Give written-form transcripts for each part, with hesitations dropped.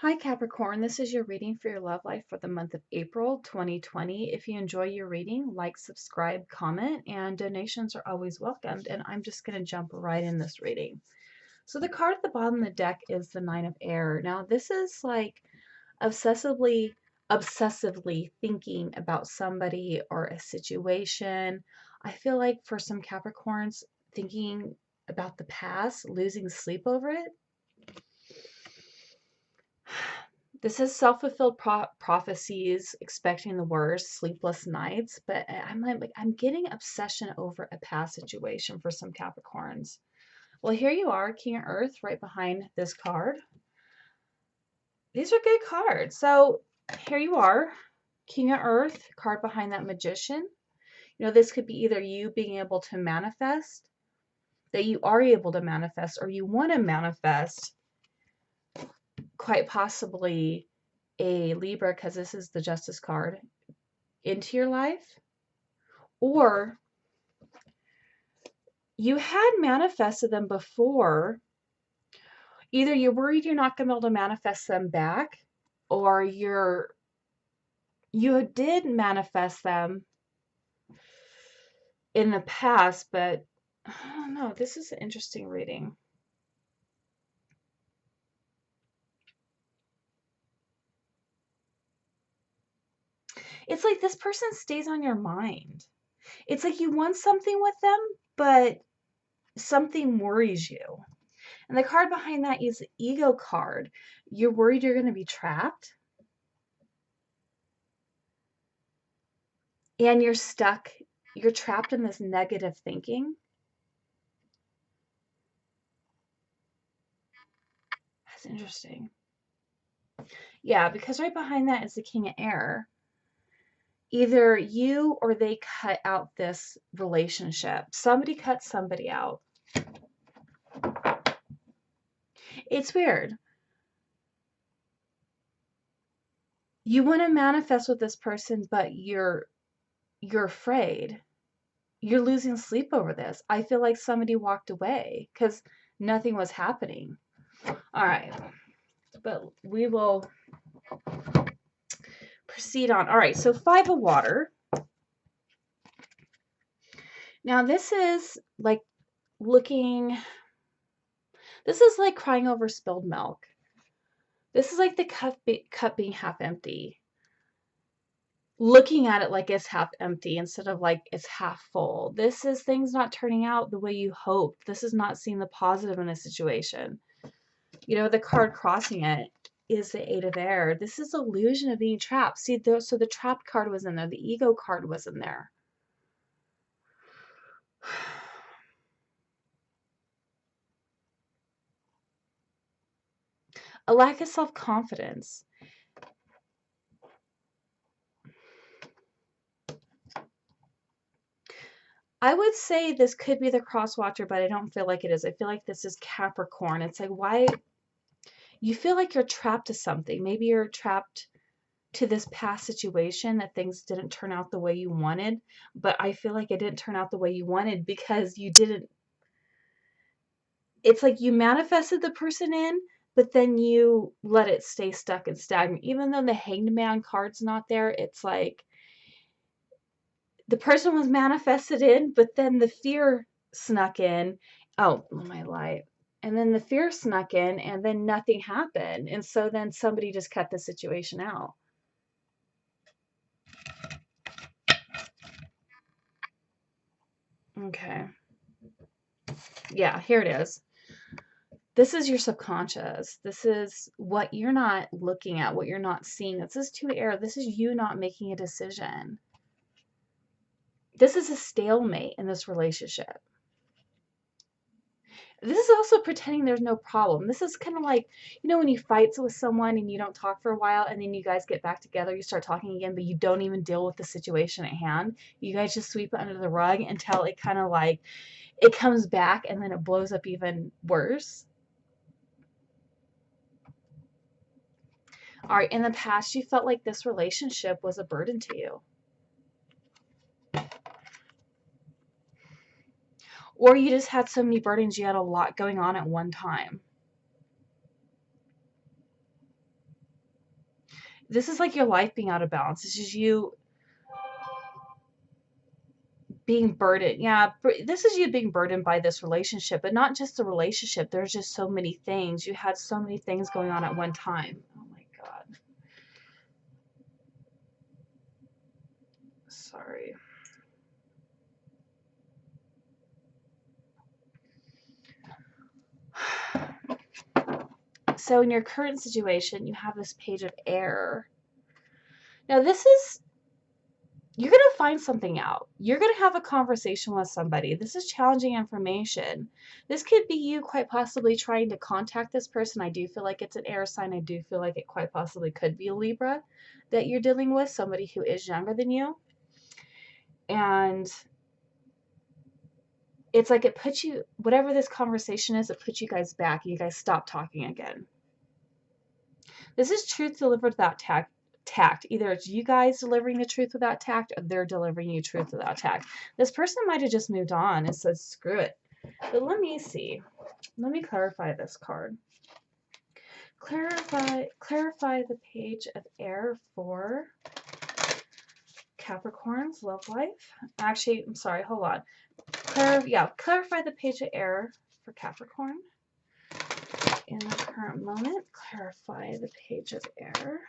Hi Capricorn, this is your reading for your love life for the month of April 2020. If you enjoy your reading, like, subscribe, comment, and donations are always welcomed. And I'm just going to jump right in this reading. So the card at the bottom of the deck is the Nine of Air. Now this is like obsessively thinking about somebody or a situation. I feel like for some Capricorns, thinking about the past, losing sleep over it. This is self-fulfilled prophecies, expecting the worst, sleepless nights, but I'm getting obsession over a past situation for some Capricorns. Well, here you are, King of Earth, right behind this card. These are good cards. So here you are, King of Earth, card behind that Magician. You know, this could be either you being able to manifest, that you are able to manifest, or you want to manifest, quite possibly a Libra, because this is the Justice card, into your life, or you had manifested them before. Either you're worried you're not going to be able to manifest them back, or you did manifest them in the past, but I don't know. This is an interesting reading. It's like this person stays on your mind. It's like you want something with them, but something worries you. And the card behind that is the Ego card. You're worried you're going to be trapped. And you're stuck. You're trapped in this negative thinking. That's interesting. Yeah, because right behind that is the King of Air. Either you or they cut out this relationship. Somebody cut somebody out. It's weird. You want to manifest with this person, but you're afraid. You're losing sleep over this. I feel like somebody walked away because nothing was happening. All right, but we will proceed on. All right, so Five of Water. Now this is like this is like crying over spilled milk. This is like the cup being half empty. Looking at it like it's half empty instead of like it's half full. This is things not turning out the way you hoped. This is not seeing the positive in a situation. You know, the card crossing it is the Eight of Air. This is illusion of being trapped. See, so the trapped card was in there. The ego card was in there. A lack of self-confidence. I would say this could be the cross watcher, but I don't feel like it is. I feel like this is Capricorn. It's like, why you feel like you're trapped to something. Maybe you're trapped to this past situation that things didn't turn out the way you wanted, but I feel like it didn't turn out the way you wanted because you didn't. It's like you manifested the person in, but then you let it stay stuck and stagnant. Even though the Hanged Man card's not there, it's like the person was manifested in, but then the fear snuck in. Oh, my light. And then the fear snuck in, and then nothing happened. And so then somebody just cut the situation out. Okay. Yeah, here it is. This is your subconscious. This is what you're not looking at, what you're not seeing. This is Two Air. This is you not making a decision. This is a stalemate in this relationship. This is also pretending there's no problem. This is kind of like, you know, when you fight with someone and you don't talk for a while and then you guys get back together, you start talking again, but you don't even deal with the situation at hand. You guys just sweep it under the rug until it kind of like, it comes back and then it blows up even worse. All right, in the past, you felt like this relationship was a burden to you. Or you just had so many burdens, you had a lot going on at one time. This is like your life being out of balance. This is you being burdened. Yeah, this is you being burdened by this relationship, but not just the relationship. There's just so many things. You had so many things going on at one time. Oh my God. Sorry. So in your current situation, you have this page of air. Now this is, you're going to find something out. You're going to have a conversation with somebody. This is challenging information. This could be you quite possibly trying to contact this person. I do feel like it's an air sign. I do feel like it quite possibly could be a Libra that you're dealing with, somebody who is younger than you. And it's like it puts you, whatever this conversation is, it puts you guys back. You guys stop talking again. This is truth delivered without tact. Either it's you guys delivering the truth without tact, or they're delivering you truth without tact. This person might have just moved on and said, screw it. But let me see. Let me clarify this card. Clarify the page of air for Capricorn's love life. Actually, I'm sorry, hold on. Clarify the page of air for Capricorn. In the current moment, clarify the page of air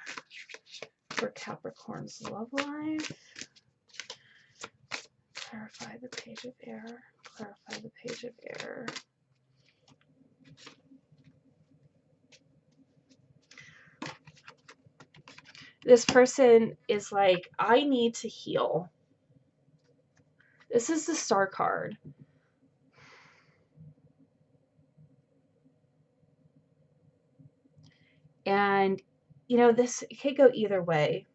for Capricorn's love life. Clarify the page of air. Clarify the page of air. This person is like, I need to heal. This is the Star card. And, you know, this could go either way.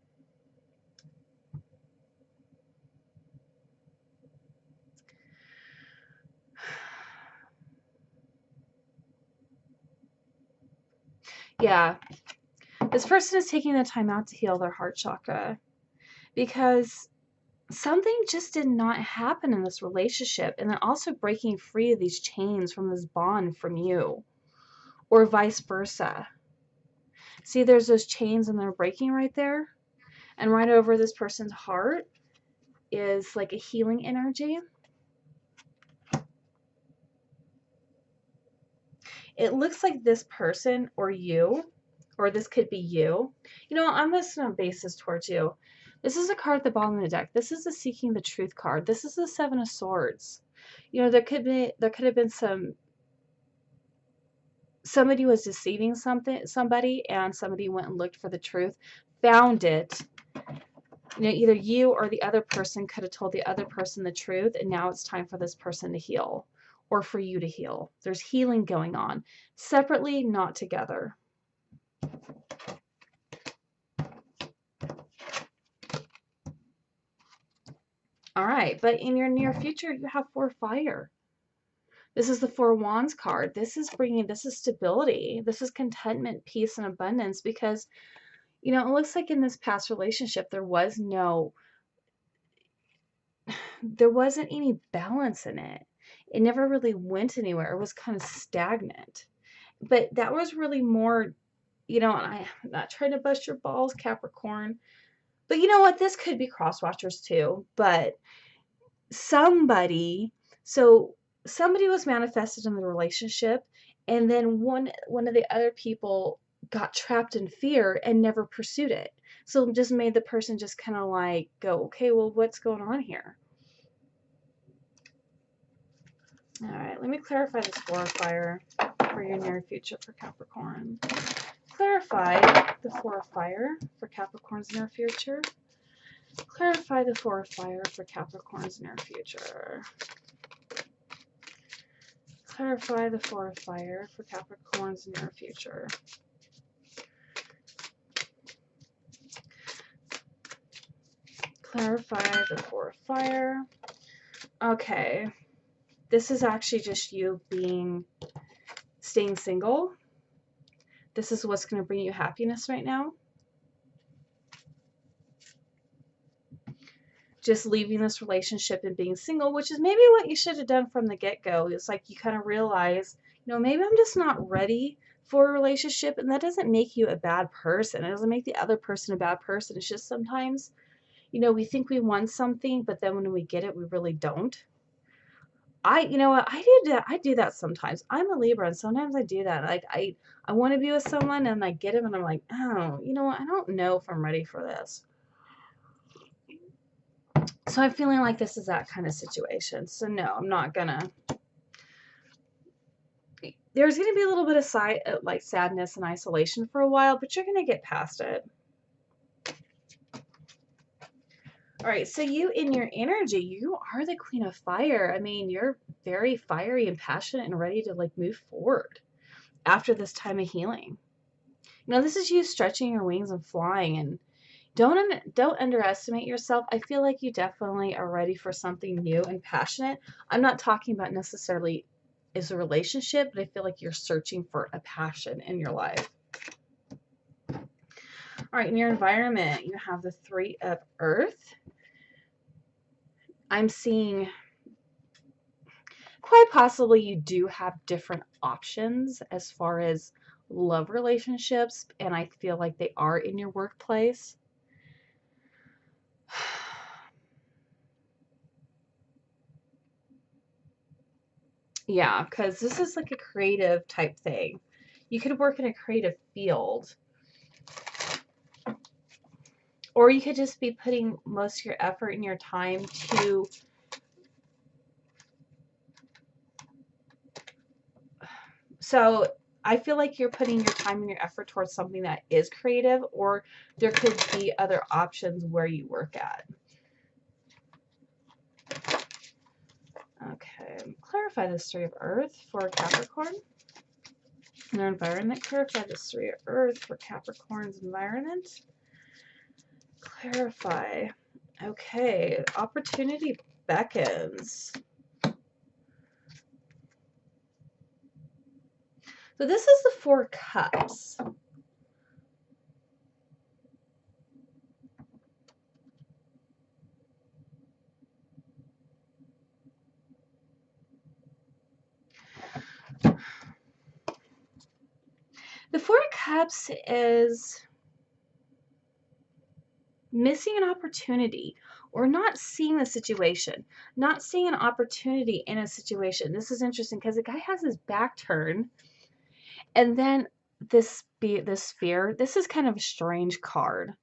Yeah. This person is taking the time out to heal their heart chakra because something just did not happen in this relationship. And they're also breaking free of these chains from this bond from you, or vice versa. See, there's those chains and they're breaking right there. And right over this person's heart is like a healing energy. It looks like this person or you, or this could be you. You know, I'm just going to base this towards you. This is a card at the bottom of the deck. This is the Seeking the Truth card. This is the Seven of Swords. You know, there could have been somebody was deceiving somebody, and somebody went and looked for the truth, found it. You know, either you or the other person could have told the other person the truth, and now it's time for this person to heal, or for you to heal. There's healing going on separately, not together. All right, but in your near future, you have 4 fire. This is the 4 wands card. This is stability. This is contentment, peace, and abundance, because, you know, it looks like in this past relationship, there wasn't any balance in it. It never really went anywhere. It was kind of stagnant. But that was really more, you know, and I'm not trying to bust your balls, Capricorn, but you know what? This could be cross watchers too. But somebody was manifested in the relationship, and then one of the other people got trapped in fear and never pursued it. So it just made the person just kind of like go, okay, well, what's going on here? All right, let me clarify this 4 of fire for your near future for Capricorn. Clarify the 4 of fire for Capricorn's near future. Clarify the 4 of fire for Capricorn's near future. Clarify the 4 of fire for Capricorn's near future. Clarify the 4 of fire. Okay. This is actually just you staying single. This is what's going to bring you happiness right now. Just leaving this relationship and being single, which is maybe what you should have done from the get-go. It's like you kind of realize, you know, maybe I'm just not ready for a relationship, and that doesn't make you a bad person. It doesn't make the other person a bad person. It's just sometimes, we think we want something, but then when we get it, we really don't. You know what, I do that sometimes. I'm a Libra, and sometimes I do that. Like, I want to be with someone, and I get him, and I'm like, oh, you know what, I don't know if I'm ready for this. So I'm feeling like this is that kind of situation. So no, I'm not gonna. There's gonna be a little bit of like sadness and isolation for a while, but you're gonna get past it. All right, so you, in your energy, you are the Queen of Fire. I mean, you're very fiery and passionate and ready to like move forward after this time of healing. This is you stretching your wings and flying, and don't underestimate yourself. I feel like you definitely are ready for something new and passionate. I'm not talking about necessarily is a relationship, but I feel like you're searching for a passion in your life. All right, in your environment, you have the Three of Earth. I'm seeing quite possibly you do have different options as far as love relationships, and I feel like they are in your workplace. Yeah, because this is like a creative type thing. You could work in a creative field, or you could just be putting most of your effort and your time to so I feel like you're putting your time and your effort towards something that is creative, or there could be other options where you work at. Okay, clarify this Three of Earth for Capricorn. Their environment. Clarify this Three of Earth for Capricorn's environment. Clarify. Okay, opportunity beckons. So this is the Four of Cups. The Four of Cups is missing an opportunity, or not seeing the situation, not seeing an opportunity in a situation. This is interesting because the guy has his back turned, and then this sphere. This is kind of a strange card.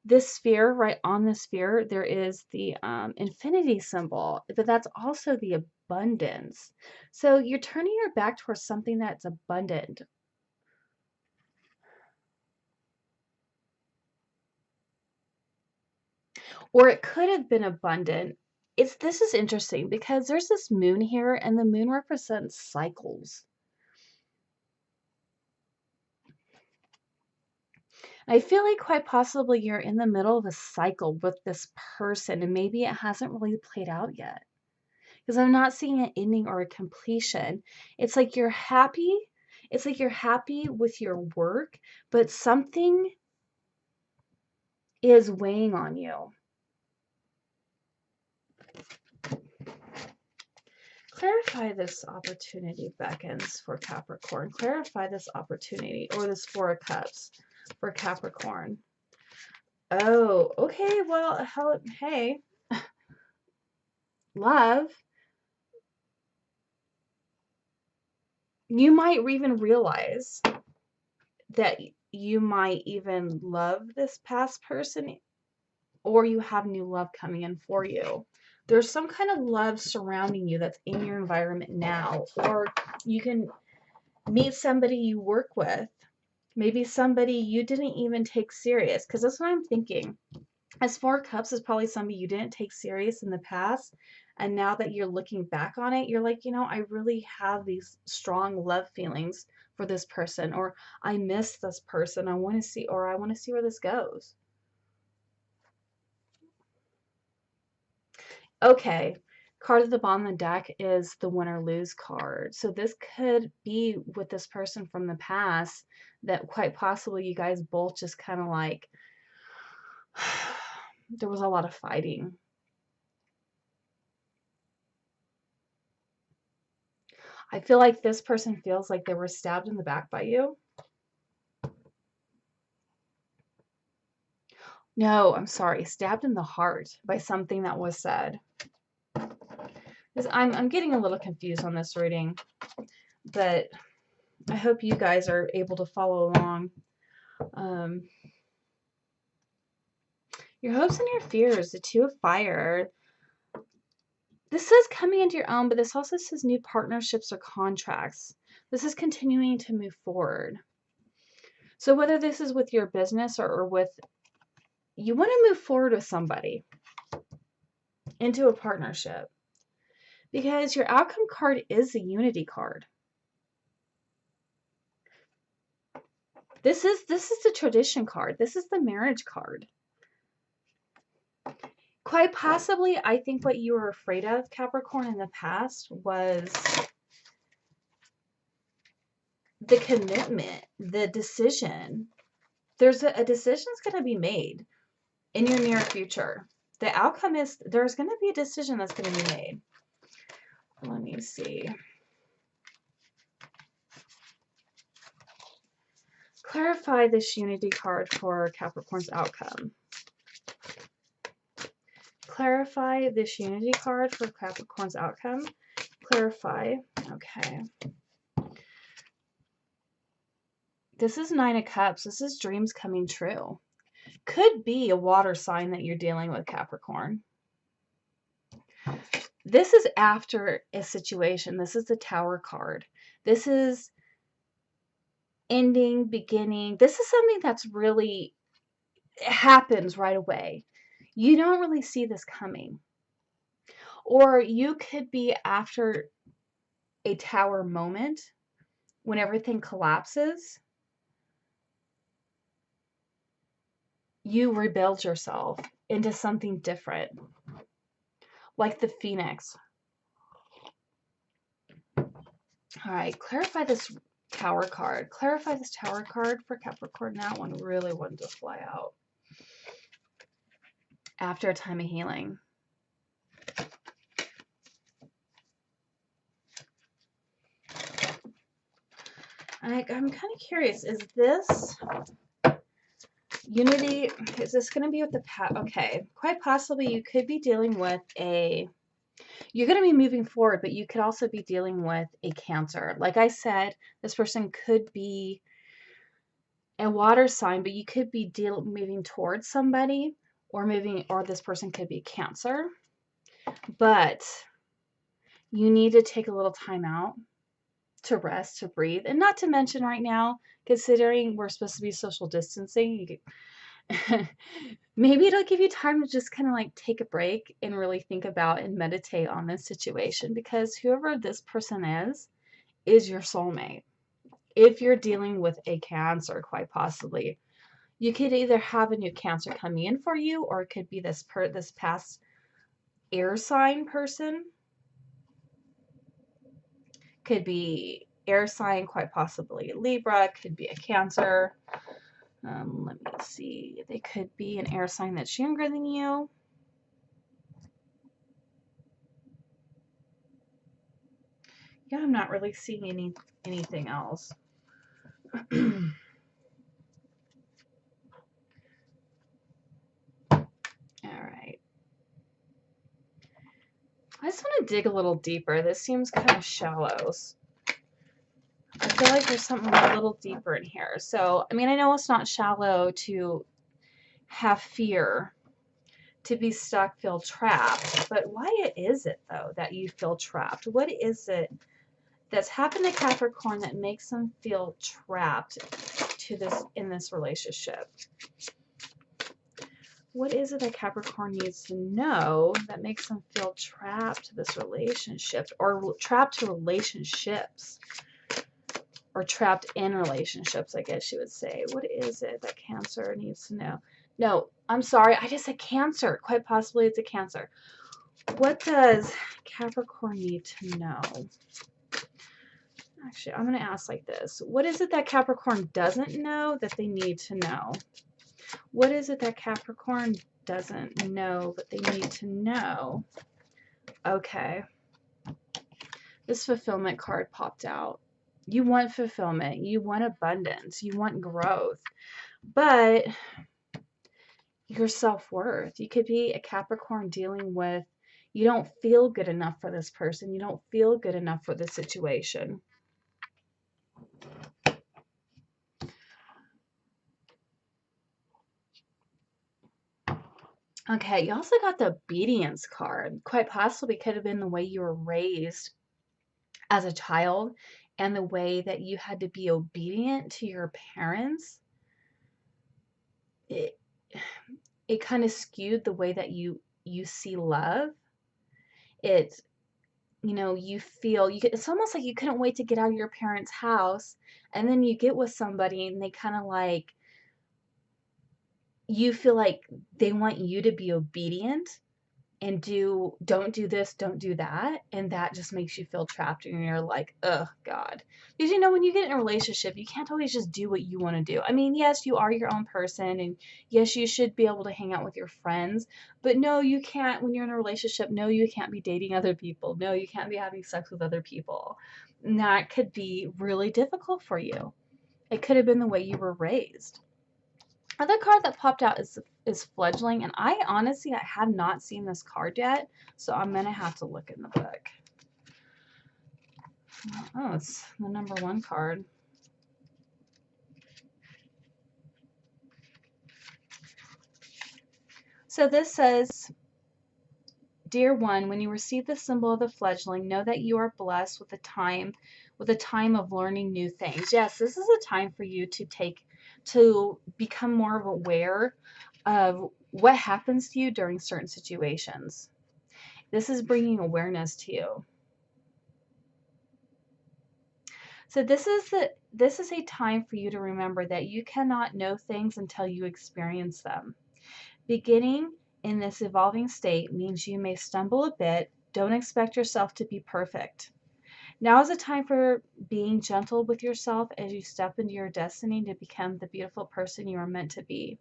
This sphere, right on the sphere, there is the infinity symbol, but that's also the abundance. So you're turning your back towards something that's abundant. Or it could have been abundant. This is interesting because there's this moon here, and the moon represents cycles. I feel like quite possibly you're in the middle of a cycle with this person, and maybe it hasn't really played out yet. Because I'm not seeing an ending or a completion. It's like you're happy. It's like you're happy with your work, but something is weighing on you. Clarify this opportunity beckons for Capricorn. Clarify this opportunity, or this Four of Cups for Capricorn. Oh, okay. Well, hey, love. You might even realize that you might even love this past person, or you have new love coming in for you. There's some kind of love surrounding you that's in your environment now, or you can meet somebody you work with, maybe somebody you didn't even take serious, because that's what I'm thinking. As Four Cups is probably somebody you didn't take serious in the past, and now that you're looking back on it, you're like, I really have these strong love feelings for this person, or I miss this person. I want to see where this goes. Okay, card at the bottom of the deck is the win or lose card. So this could be with this person from the past that quite possibly you guys both just kind of like, there was a lot of fighting. I feel like this person feels like they were stabbed in the back by you. No, I'm sorry, stabbed in the heart by something that was said. I'm getting a little confused on this reading, but I hope you guys are able to follow along. Your hopes and your fears, the Two of Fire. This says coming into your own, but this also says new partnerships or contracts. This is continuing to move forward. So whether this is with your business or with, you want to move forward with somebody into a partnership, because your outcome card is the Unity card. This is the tradition card. This is the marriage card. Quite possibly, I think what you were afraid of, Capricorn, in the past was the commitment, the decision. There's a decision's going to be made in your near future. The outcome is there's going to be a decision that's going to be made. Let me see. Clarify this Unity card for Capricorn's outcome. Clarify this Unity card for Capricorn's outcome. Clarify. Okay. This is Nine of Cups. This is dreams coming true. Could be a water sign that you're dealing with, Capricorn. This is after a situation. This is the Tower card. This is ending, beginning. This is something that's really, it happens right away. You don't really see this coming. Or you could be after a Tower moment when everything collapses. You rebuild yourself into something different. Like the Phoenix. All right, clarify this Tower card. Clarify this Tower card for Capricorn. That one really wanted to fly out. After a time of healing. I'm kind of curious. Is this Unity? Is this going to be with the okay? Quite possibly you could be dealing with a. You're going to be moving forward, but you could also be dealing with a Cancer. Like I said, this person could be a water sign, but you could be moving towards somebody, or this person could be Cancer. But you need to take a little time out to rest, to breathe, and not to mention right now, considering we're supposed to be social distancing, maybe it'll give you time to just kind of like take a break and really think about and meditate on this situation, because whoever this person is your soulmate. If you're dealing with a Cancer, quite possibly, you could either have a new Cancer coming in for you, or it could be this past air sign person. Could be air sign, quite possibly Libra, could be a Cancer. Let me see. They could be an air sign that's younger than you. Yeah, I'm not really seeing anything else. All right. I just want to dig a little deeper. This seems kind of shallow. I feel like there's something a little deeper in here. So, I mean, I know it's not shallow to have fear, to be stuck, feel trapped, but why is it, though, that you feel trapped? What is it that's happened to Capricorn that makes them feel trapped in this relationship? What is it that Capricorn needs to know that makes them feel trapped to this relationship, or trapped to relationships, or trapped in relationships, I guess you would say? What is it that Cancer needs to know? No, I'm sorry, I just said Cancer. Quite possibly it's a Cancer. What does Capricorn need to know? Actually, I'm going to ask like this. What is it that Capricorn doesn't know that they need to know? What is it that Capricorn doesn't know but they need to know? Okay. This fulfillment card popped out. You want fulfillment. You want abundance. You want growth. But your self-worth. You could be a Capricorn dealing with, you don't feel good enough for this person. You don't feel good enough for the situation. Okay, you also got the obedience card. Quite possibly could have been the way you were raised as a child and the way that you had to be obedient to your parents. It, it kind of skewed the way that you see love. It, you know, you feel it's almost like you couldn't wait to get out of your parents' house, and then you get with somebody and they kind of like, you feel like they want you to be obedient and don't do this, don't do that, and that just makes you feel trapped, and you're like, oh God. Because you know, when you get in a relationship, you can't always just do what you want to do. I mean, yes, you are your own person, and yes, you should be able to hang out with your friends, but no, you can't, when you're in a relationship, no, you can't be dating other people, no, you can't be having sex with other people. And that could be really difficult for you. It could have been the way you were raised. Other card that popped out is fledgling, and I honestly, I have not seen this card yet, so I'm gonna have to look in the book. Oh, it's the number 1 card. So this says, Dear one, when you receive the symbol of the fledgling, know that you are blessed with a time of learning new things. Yes, this is a time for you to become more aware of what happens to you during certain situations. This is bringing awareness to you. So this is a time for you to remember that you cannot know things until you experience them. Beginning in this evolving state means you may stumble a bit. Don't expect yourself to be perfect. Now is a time for being gentle with yourself as you step into your destiny to become the beautiful person you are meant to be.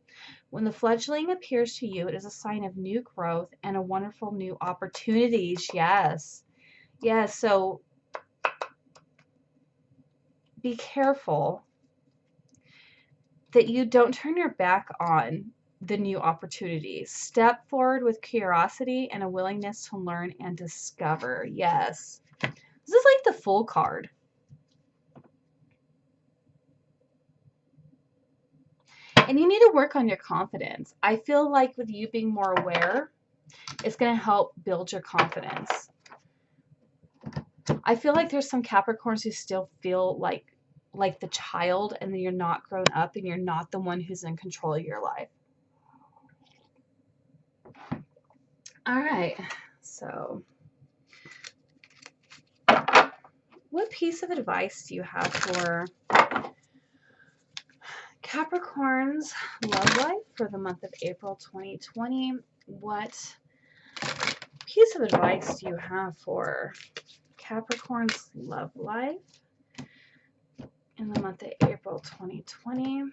When the fledgling appears to you, it is a sign of new growth and a wonderful new opportunities. Yes. Yes. So be careful that you don't turn your back on the new opportunities. Step forward with curiosity and a willingness to learn and discover. Yes. This is like the Fool card. And you need to work on your confidence. I feel like with you being more aware, it's going to help build your confidence. I feel like there's some Capricorns who still feel like the child, and then you're not grown up and you're not the one who's in control of your life. All right. So what piece of advice do you have for Capricorn's love life for the month of April 2020? What piece of advice do you have for Capricorn's love life in the month of April 2020?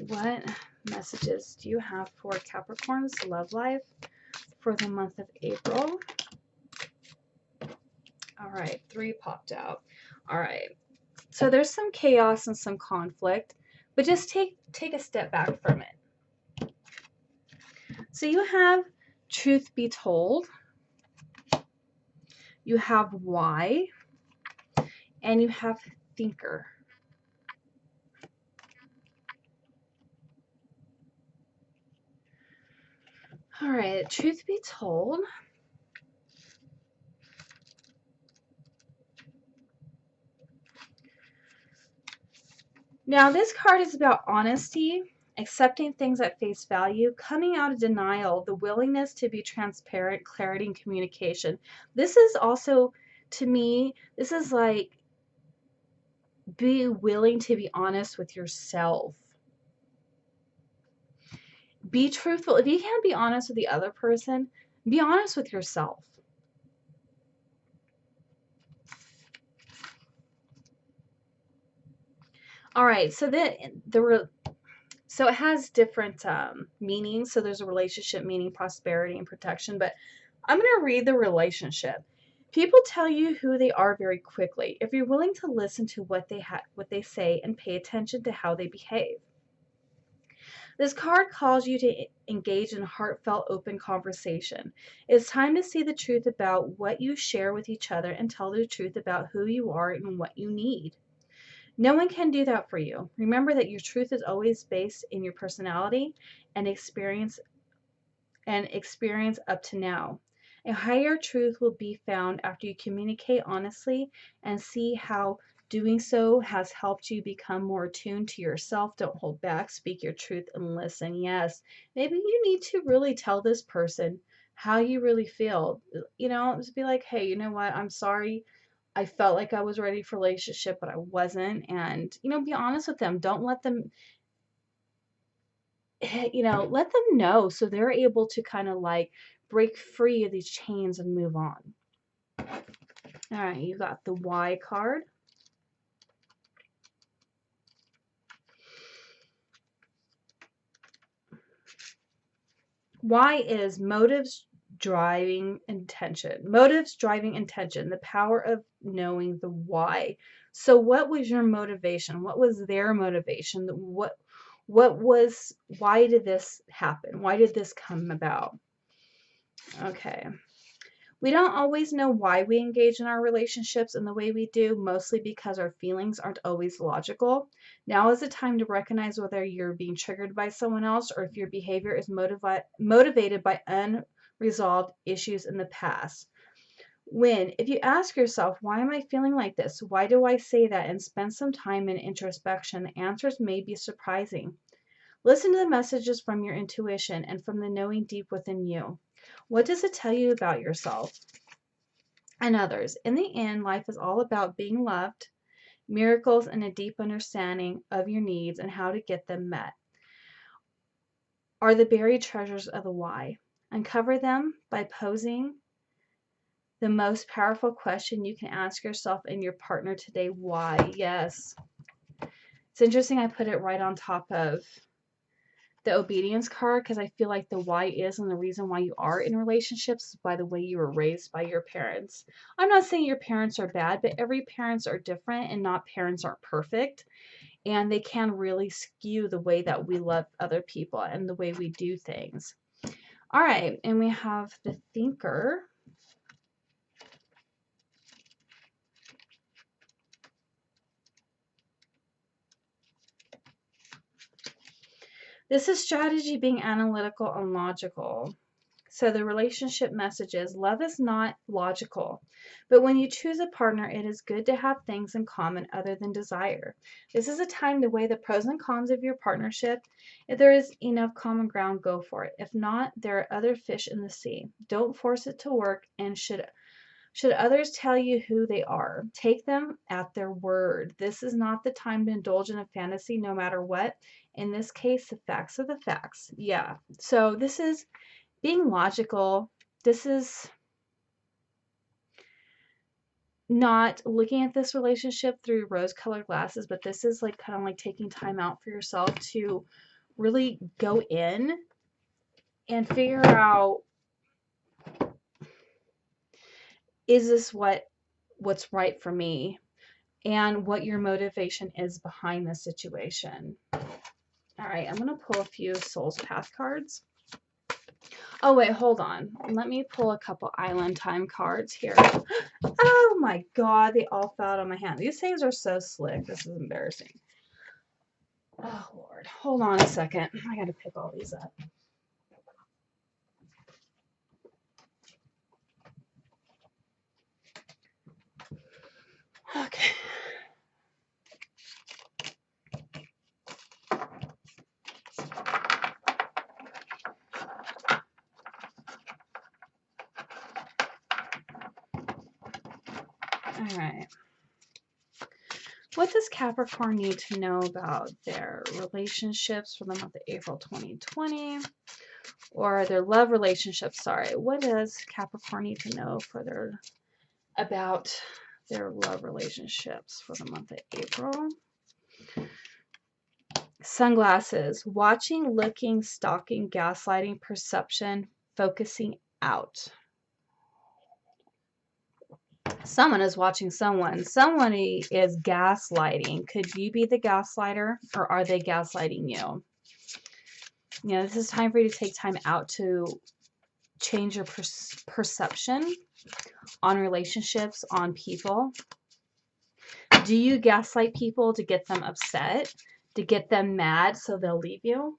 What messages do you have for Capricorn's love life for the month of April? All right, 3 popped out. All right. So there's some chaos and some conflict, but just take a step back from it. So you have truth be told, you have why, and you have thinker. All right, truth be told. Now this card is about honesty, accepting things at face value, coming out of denial, the willingness to be transparent, clarity, and communication. This is also, to me, this is like be willing to be honest with yourself. Be truthful. If you can't be honest with the other person, be honest with yourself. All right, so So it has different meanings. So there's a relationship meaning prosperity and protection, but I'm going to read the relationship. People tell you who they are very quickly if you're willing to listen to what they say and pay attention to how they behave. This card calls you to engage in heartfelt, open conversation. It's time to see the truth about what you share with each other and tell the truth about who you are and what you need. No one can do that for you. Remember that your truth is always based in your personality and experience up to now. A higher truth will be found after you communicate honestly and see how doing so has helped you become more attuned to yourself. Don't hold back, speak your truth and listen. Yes, maybe you need to really tell this person how you really feel. Just be like, hey, you know what? I'm sorry. I felt like I was ready for a relationship, but I wasn't. And, be honest with them. Don't let them, let them know so they're able to kind of like break free of these chains and move on. All right, you got the Y card. Y is motives driving intention. Motives driving intention, the power of knowing the why. So what was your motivation? What was their motivation? Why did this happen? Why did this come about? Okay. We don't always know why we engage in our relationships in the way we do, mostly because our feelings aren't always logical. Now is the time to recognize whether you're being triggered by someone else or if your behavior is motivated by unresolved issues in the past. If you ask yourself, why am I feeling like this? Why do I say that? And spend some time in introspection, the answers may be surprising. Listen to the messages from your intuition and from the knowing deep within you. What does it tell you about yourself and others? In the end, life is all about being loved, miracles, and a deep understanding of your needs and how to get them met are the buried treasures of the why. Uncover them by posing the most powerful question you can ask yourself and your partner today. Why? Yes. It's interesting I put it right on top of the obedience card because I feel like the why is and the reason why you are in relationships is by the way you were raised by your parents. I'm not saying your parents are bad, but every parents are different and not parents aren't perfect. And they can really skew the way that we love other people and the way we do things. All right, and we have the thinker. This is strategy being analytical and logical. So the relationship message is love is not logical, but when you choose a partner, it is good to have things in common other than desire. This is a time to weigh the pros and cons of your partnership. If there is enough common ground, go for it. If not, there are other fish in the sea. Don't force it to work, and should others tell you who they are, take them at their word. This is not the time to indulge in a fantasy no matter what. In this case, the facts are the facts. Yeah. So this is being logical. This is not looking at this relationship through rose-colored glasses, but this is like kind of like taking time out for yourself to really go in and figure out, is this what's right for me, and what your motivation is behind the situation. All right, I'm going to pull a few Soul's Path cards. Oh, wait, hold on. Let me pull a couple Island Time cards here. Oh my God, they all fell out of my hand. These things are so slick. This is embarrassing. Oh, Lord. Hold on a second. I got to pick all these up. Okay. All right. What does Capricorn need to know about their relationships for the month of April 2020? Or their love relationships, sorry. What does Capricorn need to know about their love relationships for the month of April? Sunglasses. Watching, looking, stalking, gaslighting, perception, focusing out. Someone is watching someone. Someone is gaslighting. Could you be the gaslighter, or are they gaslighting you? You know, this is time for you to take time out to change your perception on relationships, on people. Do you gaslight people to get them upset, to get them mad so they'll leave you?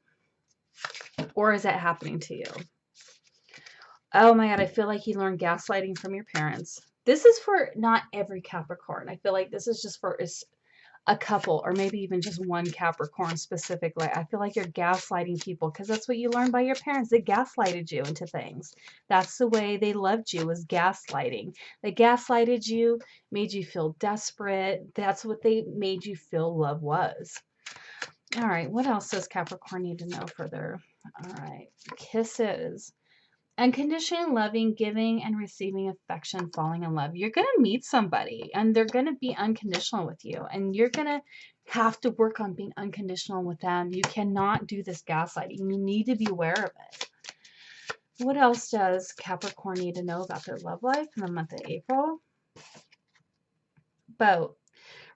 Or is that happening to you? Oh my God, I feel like you learned gaslighting from your parents. This is for not every Capricorn. I feel like this is just for a couple, or maybe even just one Capricorn specifically. I feel like you're gaslighting people because that's what you learned by your parents. They gaslighted you into things. That's the way they loved you, was gaslighting. They gaslighted you, made you feel desperate. That's what they made you feel love was. All right, what else does Capricorn need to know further? All right, kisses. Unconditionally loving, giving, and receiving affection, falling in love. You're going to meet somebody and they're going to be unconditional with you, and you're going to have to work on being unconditional with them. You cannot do this gaslighting. You need to be aware of it. What else does Capricorn need to know about their love life in the month of April? Boat.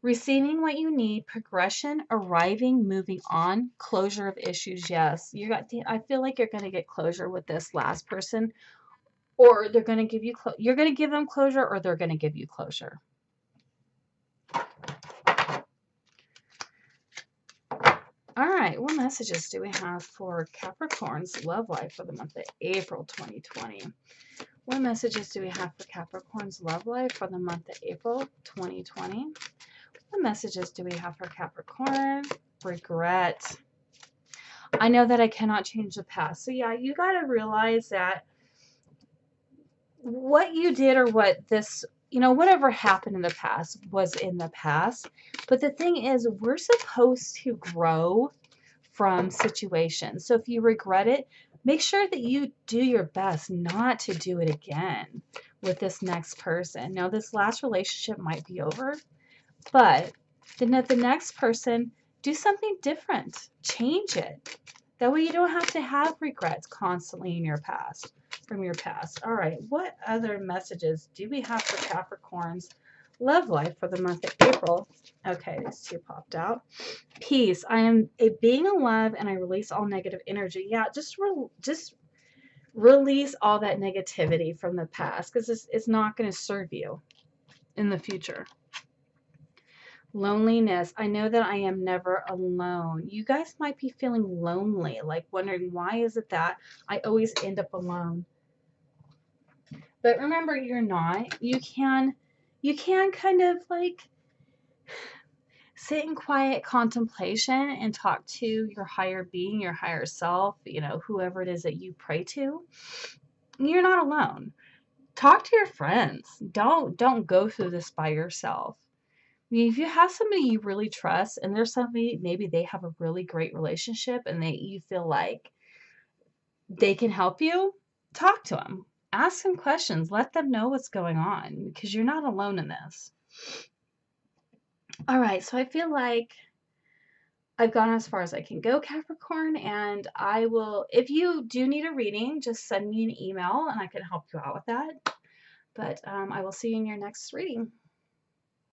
Receiving what you need, progression, arriving, moving on, closure of issues. Yes, I feel like you're going to get closure with this last person, or they're going to give you, you're going to give them closure, or they're going to give you closure. All right, what messages do we have for Capricorn's love life for the month of April 2020? What messages do we have for Capricorn's love life for the month of April 2020? What messages do we have for Capricorn? Regret. I know that I cannot change the past. So yeah, you got to realize that what you did, or what this, whatever happened in the past was in the past. But the thing is, we're supposed to grow from situations. So if you regret it, make sure that you do your best not to do it again with this next person. Now, this last relationship might be over, but then at the next person, do something different. Change it. That way you don't have to have regrets constantly in your past, from your past. All right, what other messages do we have for Capricorn's love life for the month of April? Okay, these two popped out. Peace. I am a being of love, and I release all negative energy. Yeah, just release all that negativity from the past, because it's not going to serve you in the future. Loneliness. I know that I am never alone. You guys might be feeling lonely, like wondering, why is it that I always end up alone? But remember, you're not. You can kind of like sit in quiet contemplation and talk to your higher being, your higher self, whoever it is that you pray to. You're not alone. Talk to your friends. Don't go through this by yourself. I mean, if you have somebody you really trust, and there's somebody, maybe they have a really great relationship and you feel like they can help you, talk to them. Ask them questions. Let them know what's going on, because you're not alone in this. All right, so I feel like I've gone as far as I can go, Capricorn, and I will, if you do need a reading, just send me an email and I can help you out with that. But I will see you in your next reading.